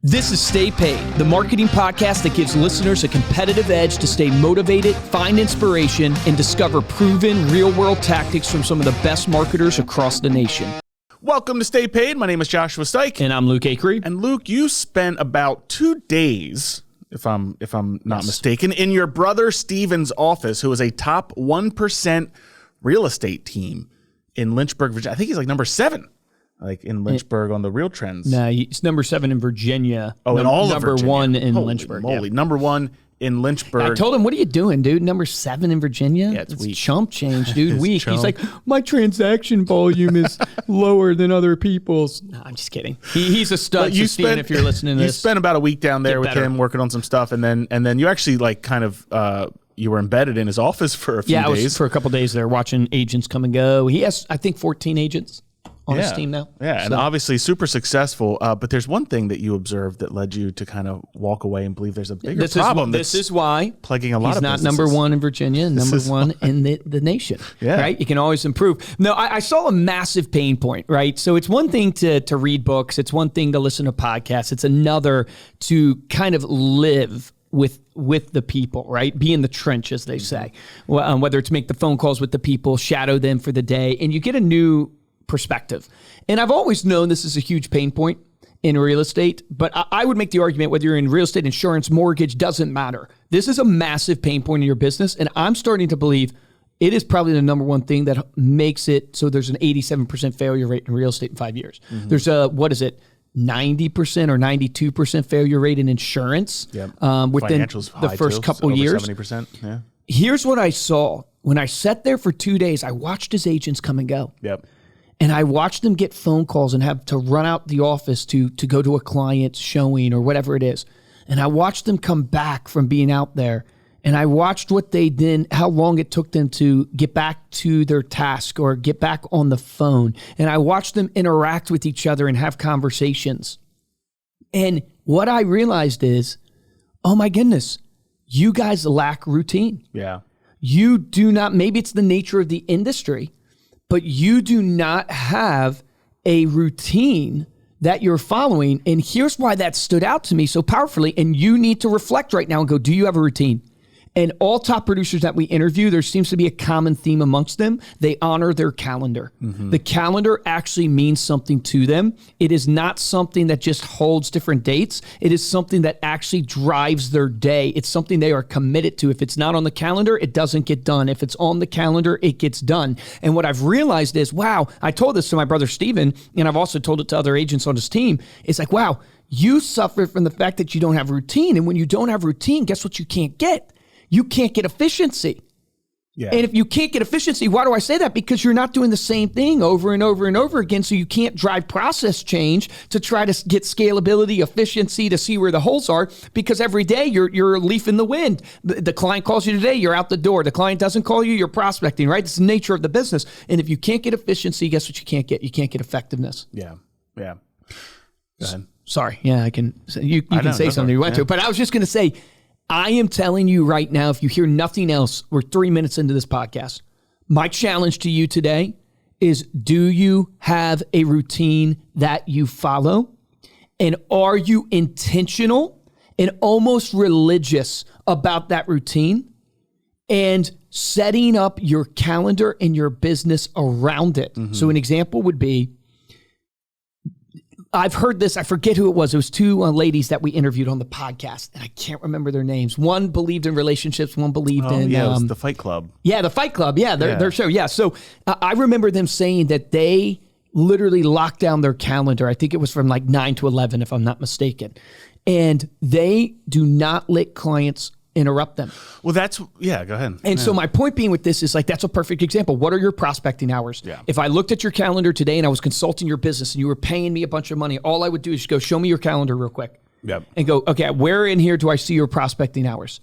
This is Stay Paid, the marketing podcast that gives listeners a competitive edge to stay motivated, find inspiration, and discover proven real-world tactics from some of the best marketers across the nation. Welcome to Stay Paid. My name is Joshua Stike. And I'm Luke Akery. And Luke, you spent about 2 days, if I'm not mistaken, in your brother Steven's office, who is a top 1% real estate team in Lynchburg, Virginia. I think he's like number 7. Like in Lynchburg on the Real Trends. No, it's number 7 in Virginia. Oh, in all of Number Virginia. 1 in Holy Lynchburg. moly. Yeah. Number 1 in Lynchburg. I told him, what are you doing, dude? Number 7 in Virginia? Yeah, it's weak. Chump change, dude. It's Weak. chump. He's like, my transaction volume is lower than other people's. No, I'm just kidding. He's a stud. So Steven, if you're listening to you this. You spent about a week down there with better. him working on some stuff, and then you actually like kind of you were embedded in his office for a few days. Yeah, I was for a couple days there watching agents come and go. He has, I think, 14 agents on his team now. Yeah, and obviously super successful. But there's one thing that you observed that led you to kind of walk away and believe there's a bigger problem. This is why plaguing a lot of he's not businesses. number 1 in Virginia and number 1 in the nation. Yeah. Right? You can always improve. No, I saw a massive pain point, right? So it's one thing to read books. It's one thing to listen to podcasts. It's another to kind of live with the people, right? Be in the trench, as they say. Well, whether it's make the phone calls with the people, shadow them for the day, and you get a new perspective. And I've always known this is a huge pain point in real estate, but I would make the argument whether you're in real estate, insurance, mortgage, doesn't matter. This is a massive pain point in your business, and I'm starting to believe it is probably the number one thing that makes it so there's an 87% failure rate in real estate in 5 years. Mm-hmm. There's a, 90% or 92% failure rate in insurance within the first couple years. 70%. Yeah. Here's what I saw. When I sat there for 2 days, I watched his agents come and go. Yep. And I watched them get phone calls and have to run out the office to go to a client's showing or whatever it is. And I watched them come back from being out there. And I watched how long it took them to get back to their task or get back on the phone. And I watched them interact with each other and have conversations. And what I realized is, oh my goodness, you guys lack routine. Yeah. You do not, maybe it's the nature of the industry, but you do not have a routine that you're following. And here's why that stood out to me so powerfully. And you need to reflect right now and go, do you have a routine? And all top producers that we interview, there seems to be a common theme amongst them. They honor their calendar. Mm-hmm. The calendar actually means something to them. It is not something that just holds different dates. It is something that actually drives their day. It's something they are committed to. If it's not on the calendar, it doesn't get done. If it's on the calendar, it gets done. And what I've realized is, wow, I told this to my brother Steven, and I've also told it to other agents on his team. It's like, wow, you suffer from the fact that you don't have routine. And when you don't have routine, guess what you can't get? You can't get efficiency. Yeah. And if you can't get efficiency, why do I say that? Because you're not doing the same thing over and over and over again. So you can't drive process change to try to get scalability, efficiency, to see where the holes are. Because every day you're a leaf in the wind. The client calls you today, you're out the door. The client doesn't call you, you're prospecting, right? It's the nature of the business. And if you can't get efficiency, guess what you can't get? You can't get effectiveness. Yeah. Yeah. Go ahead. Sorry. Yeah, I can. You can say something you want to. But I was just going to say, I am telling you right now, if you hear nothing else, we're 3 minutes into this podcast. My challenge to you today is, do you have a routine that you follow? And are you intentional and almost religious about that routine and setting up your calendar and your business around it? Mm-hmm. So an example would be, I've heard this, I forget who it was. It was 2 ladies that we interviewed on the podcast, and I can't remember their names. One believed in relationships, one believed in... it was the Fight Club. Yeah, the Fight Club. Yeah, their show. Yeah, so I remember them saying that they literally locked down their calendar. I think it was from like 9 to 11, if I'm not mistaken. And they do not let clients interrupt them. Well, go ahead. And so my point being with this is like, that's a perfect example. What are your prospecting hours? Yeah. If I looked at your calendar today and I was consulting your business and you were paying me a bunch of money, all I would do is go, show me your calendar real quick. Yep. And go, okay, where in here do I see your prospecting hours?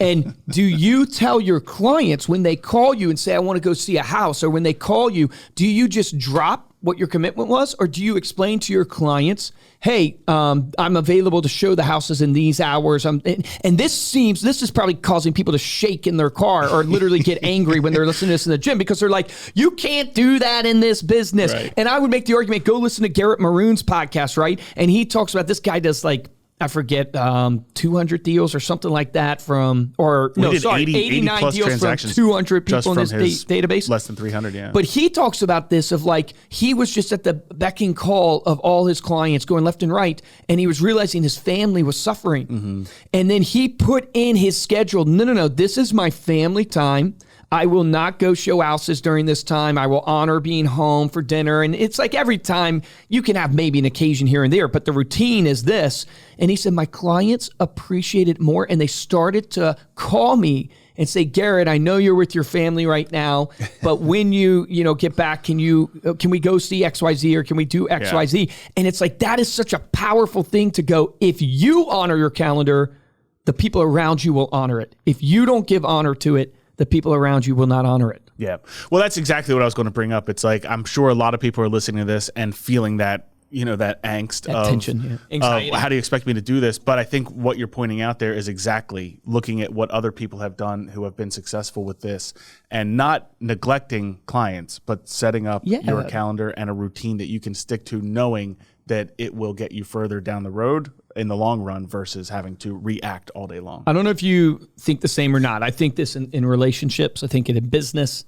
And do you tell your clients when they call you and say, I want to go see a house, or when they call you, do you just drop what your commitment was? Or do you explain to your clients, hey, I'm available to show the houses in these hours. And this is probably causing people to shake in their car or literally get angry when they're listening to this in the gym, because they're like, you can't do that in this business. Right. And I would make the argument, go listen to Garrett Maroon's podcast, right? And he talks about, this guy does like I forget, 200 deals or something like that from, or We no, did sorry, 89 deals from transactions 200 just people in from this his database. Less than 300, yeah. But he talks about this of like, he was just at the beck and call of all his clients going left and right, and he was realizing his family was suffering. And then he put in his schedule, no, this is my family time. I will not go show houses during this time. I will honor being home for dinner. And it's like every time you can have maybe an occasion here and there, but the routine is this. And he said, my clients appreciate it more. And they started to call me and say, Garrett, I know you're with your family right now, but when you get back, can we go see XYZ or can we do XYZ? And it's like, that is such a powerful thing to go, if you honor your calendar, the people around you will honor it. If you don't give honor to it, the people around you will not honor it. Yeah. Well, that's exactly what I was going to bring up. It's like, I'm sure a lot of people are listening to this and feeling that, that angst of tension, anxiety. How do you expect me to do this? But I think what you're pointing out there is exactly looking at what other people have done who have been successful with this and not neglecting clients, but setting up your calendar and a routine that you can stick to, knowing that it will get you further down the road in the long run versus having to react all day long. I don't know if you think the same or not. I think this in relationships. I think in business,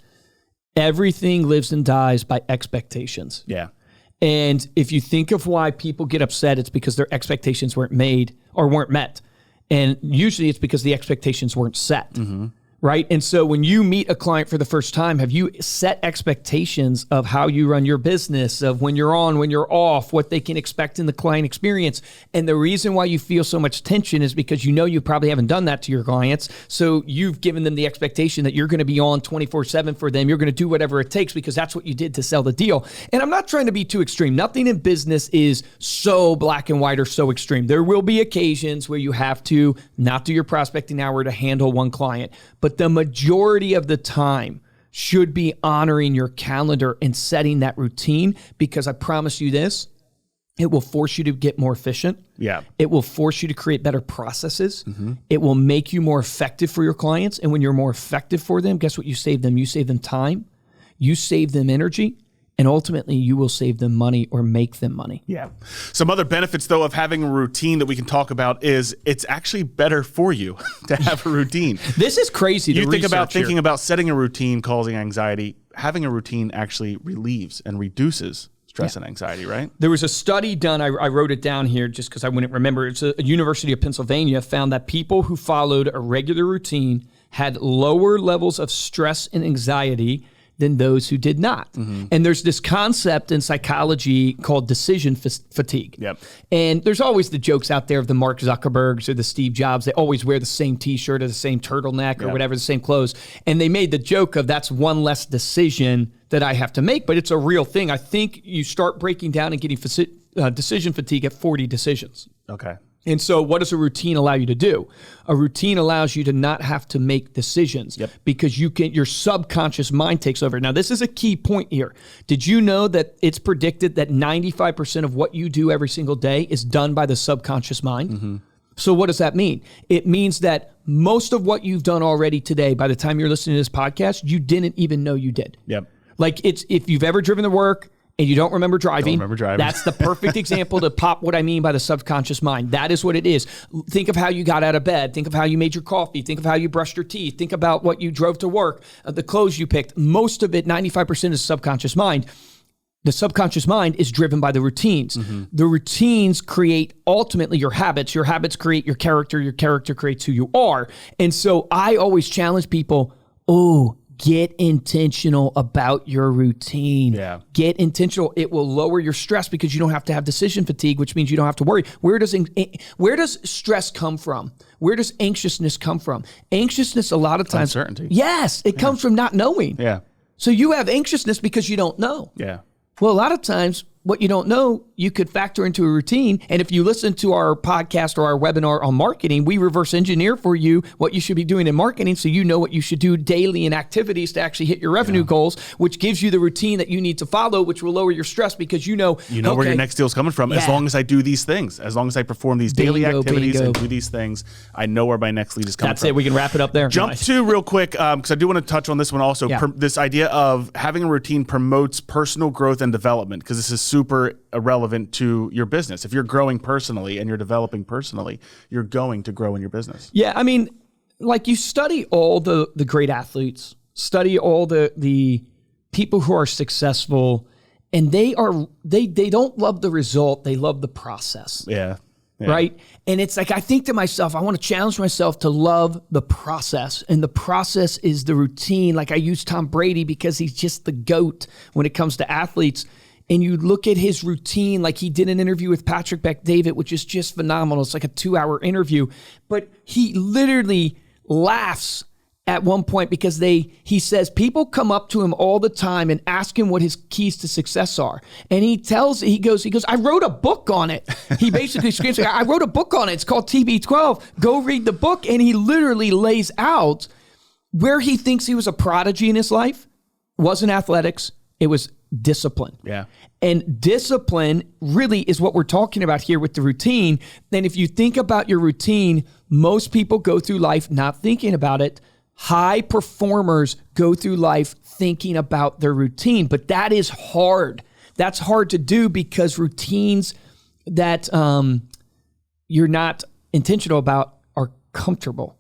everything lives and dies by expectations. Yeah. And if you think of why people get upset, it's because their expectations weren't made or weren't met. And usually it's because the expectations weren't set. Right? And so when you meet a client for the first time, have you set expectations of how you run your business, of when you're on, when you're off, what they can expect in the client experience? And the reason why you feel so much tension is because you probably haven't done that to your clients. So you've given them the expectation that you're going to be on 24/7 for them. You're going to do whatever it takes because that's what you did to sell the deal. And I'm not trying to be too extreme. Nothing in business is so black and white or so extreme. There will be occasions where you have to not do your prospecting hour to handle one client. But the majority of the time should be honoring your calendar and setting that routine, because I promise you this, it will force you to get more efficient. Yeah. It will force you to create better processes. It will make you more effective for your clients. And when you're more effective for them, guess what you save them? You save them time, you save them energy, and ultimately you will save them money or make them money. Yeah. Some other benefits, though, of having a routine that we can talk about is it's actually better for you to have a routine. This is crazy to think about thinking about setting a routine causing anxiety. Having a routine actually relieves and reduces stress and anxiety, right? There was a study done, I wrote it down here just because I wouldn't remember. It's a University of Pennsylvania found that people who followed a regular routine had lower levels of stress and anxiety than those who did not. And there's this concept in psychology called decision fatigue. Yep. And there's always the jokes out there of the Mark Zuckerbergs or the Steve Jobs. They always wear the same t-shirt or the same turtleneck or whatever, the same clothes. And they made the joke of that's one less decision that I have to make, but it's a real thing. I think you start breaking down and getting decision fatigue at 40 decisions. Okay. And so what does a routine allow you to do? A routine allows you to not have to make decisions because your subconscious mind takes over. Now, this is a key point here. Did you know that it's predicted that 95% of what you do every single day is done by the subconscious mind? So what does that mean? It means that most of what you've done already today, by the time you're listening to this podcast, you didn't even know you did. Yep. Like if you've ever driven to work and you don't remember driving, that's the perfect example to pop what I mean by the subconscious mind. That is what it is. Think of how you got out of bed. Think of how you made your coffee. Think of how you brushed your teeth. Think about what you drove to work, the clothes you picked. Most of it, 95% is subconscious mind. The subconscious mind is driven by the routines. The routines create ultimately your habits. Your habits create your character creates who you are. And so I always challenge people, get intentional about your routine. Yeah. Get intentional. It will lower your stress because you don't have to have decision fatigue, which means you don't have to worry. Where does stress come from? Where does anxiousness come from? Anxiousness a lot of times. Uncertainty. Yes, it comes from not knowing. Yeah. So you have anxiousness because you don't know. Yeah. Well, a lot of times what you don't know, you could factor into a routine. And if you listen to our podcast or our webinar on marketing, we reverse engineer for you what you should be doing in marketing so you know what you should do daily in activities to actually hit your revenue goals, which gives you the routine that you need to follow, which will lower your stress because you know where your next deal is coming from. As long as I do these things, as long as I perform these daily activities and do these things, I know where my next lead is coming from. That's it. We can wrap it up there. Jump to real quick, because I do want to touch on this one also. This idea of having a routine promotes personal growth and development, because this is super relevant relevant to your business. If you're growing personally and you're developing personally, you're going to grow in your business. Yeah, I mean, like you study all the great athletes, study all the people who are successful, and they don't love the result, they love the process. Yeah. Right? And it's like, I think to myself, I want to challenge myself to love the process. And the process is the routine. Like I use Tom Brady because he's just the GOAT when it comes to athletes. And you look at his routine, like he did an interview with Patrick Bet-David, which is just phenomenal. It's like a 2-hour interview, but he literally laughs at one point because he says people come up to him all the time and ask him what his keys to success are. And he goes, I wrote a book on it. He basically screams, I wrote a book on it. It's called TB12. Go read the book. And he literally lays out where he thinks he was a prodigy in his life. Wasn't athletics. It was discipline. Yeah. And discipline really is what we're talking about here with the routine. And if you think about your routine, most people go through life not thinking about it. High performers go through life thinking about their routine, but that is hard. That's hard to do because routines that you're not intentional about are comfortable.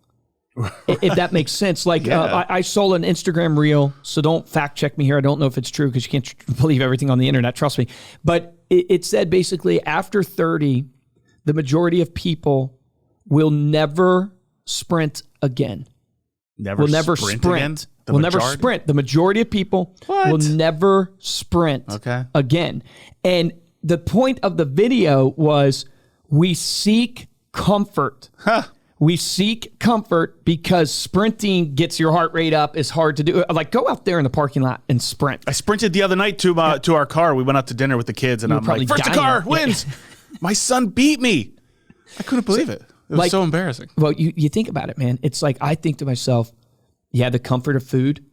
If that makes sense. Like I saw an Instagram reel, so don't fact check me here. I don't know if it's true because you can't believe everything on the internet, trust me. But it said basically after 30, the majority of people will never sprint again. Will never sprint. Will never sprint. The majority of people will never sprint again. And the point of the video was we seek comfort. We seek comfort because sprinting gets your heart rate up. It's hard to do. Like go out there in the parking lot and sprint. I sprinted the other night to our car. We went out to dinner with the kids and I'm like, first the car wins. My son beat me. I couldn't believe it. It was so embarrassing. Well, you think about it, man. It's like I think to myself, the comfort of food.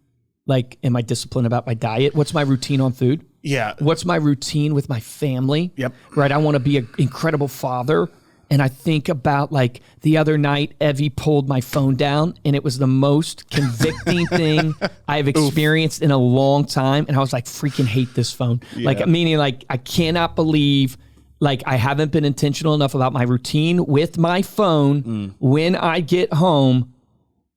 Like, am I disciplined about my diet? What's my routine on food? Yeah. What's my routine with my family? Yep. Right. I want to be an incredible father. And I think about like the other night, Evie pulled my phone down and it was the most convicting thing I've experienced in a long time. And I was like, freaking hate this phone. Yeah. Like, meaning like, I cannot believe like I haven't been intentional enough about my routine with my phone when I get home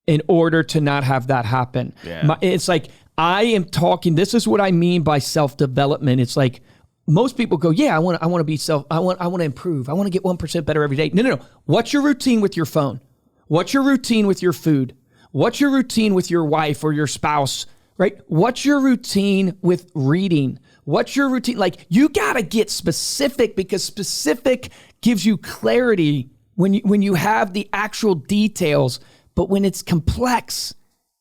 in order to not have that happen. Yeah. It's like, I am talking, this is what I mean by self-development. It's like, most people go, I want to improve. I want to get 1% better every day. No. What's your routine with your phone? What's your routine with your food? What's your routine with your wife or your spouse, right? What's your routine with reading? What's your routine? Like, you got to get specific because specific gives you clarity when you have the actual details. But when it's complex,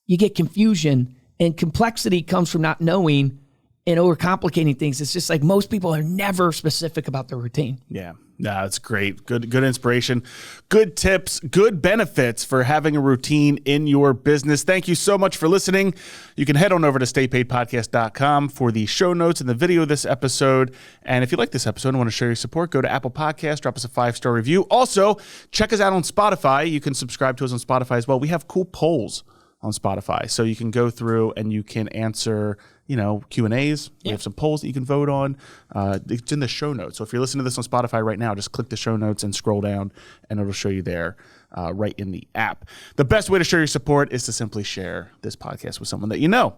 you get confusion, and complexity comes from not knowing and overcomplicating things. It's just like most people are never specific about their routine. Yeah. No, it's great. Good inspiration, good tips, good benefits for having a routine in your business. Thank you so much for listening. You can head on over to staypaidpodcast.com for the show notes and the video of this episode. And if you like this episode and want to share your support, go to Apple Podcasts, drop us a 5-star review. Also, check us out on Spotify. You can subscribe to us on Spotify as well. We have cool polls on Spotify. So you can go through and you can answer Q&As. We have some polls that you can vote on. It's in the show notes. So if you're listening to this on Spotify right now, just click the show notes and scroll down and it'll show you there right in the app. The best way to show your support is to simply share this podcast with someone that you know.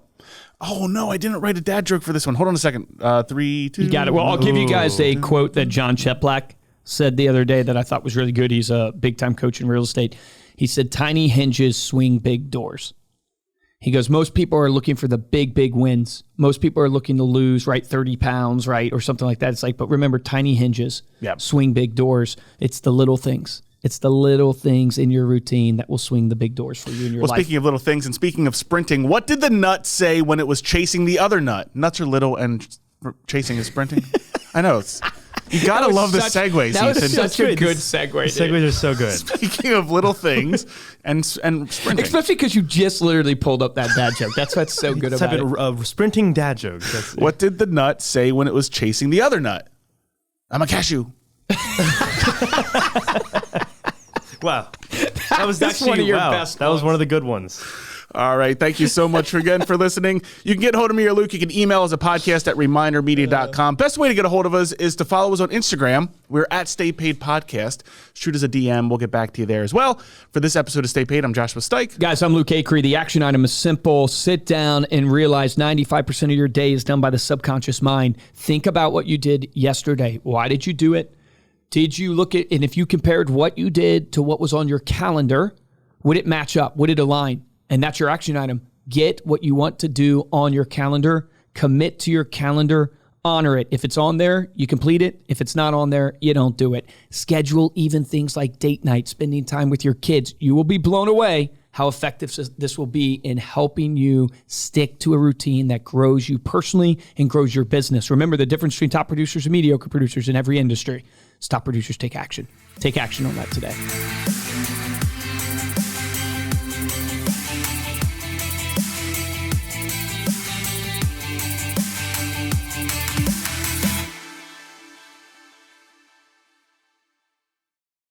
Oh, no, I didn't write a dad joke for this one. Hold on a second. 3, 2. You got it. Well, I'll give you guys a quote that John Cheplack said the other day that I thought was really good. He's a big-time coach in real estate. He said, tiny hinges swing big doors. He goes, most people are looking for the big, big wins. Most people are looking to lose, 30 pounds, or something like that. It's like, but remember, tiny hinges swing big doors. It's the little things. It's the little things in your routine that will swing the big doors for you in your life. Well, speaking of little things and speaking of sprinting, what did the nut say when it was chasing the other nut? Nuts are little and chasing is sprinting. I know. You got to love the segues, That was Ethan. such a good segue. Segues are so good. Speaking of little things and sprinting. Especially because you just literally pulled up that dad joke. That's what's so good about it. Sprinting dad joke. What did the nut say when it was chasing the other nut? I'm a cashew. Wow. That was actually one of your best That was ones. one of the good ones. All right. Thank you so much again for listening. You can get a hold of me or Luke. You can email us at podcast@remindermedia.com. Best way to get a hold of us is to follow us on Instagram. We're at Stay Paid Podcast. Shoot us a DM. We'll get back to you there as well. For this episode of Stay Paid, I'm Joshua Stike. Guys, I'm Luke Acree. The action item is simple. Sit down and realize 95% of your day is done by the subconscious mind. Think about what you did yesterday. Why did you do it? Did you look at, and if you compared what you did to what was on your calendar, would it match up? Would it align? And that's your action item. Get what you want to do on your calendar. Commit to your calendar. Honor it. If it's on there, you complete it. If it's not on there, you don't do it. Schedule even things like date night, spending time with your kids. You will be blown away how effective this will be in helping you stick to a routine that grows you personally and grows your business. Remember the difference between top producers and mediocre producers in every industry. Top producers take action. Take action on that today.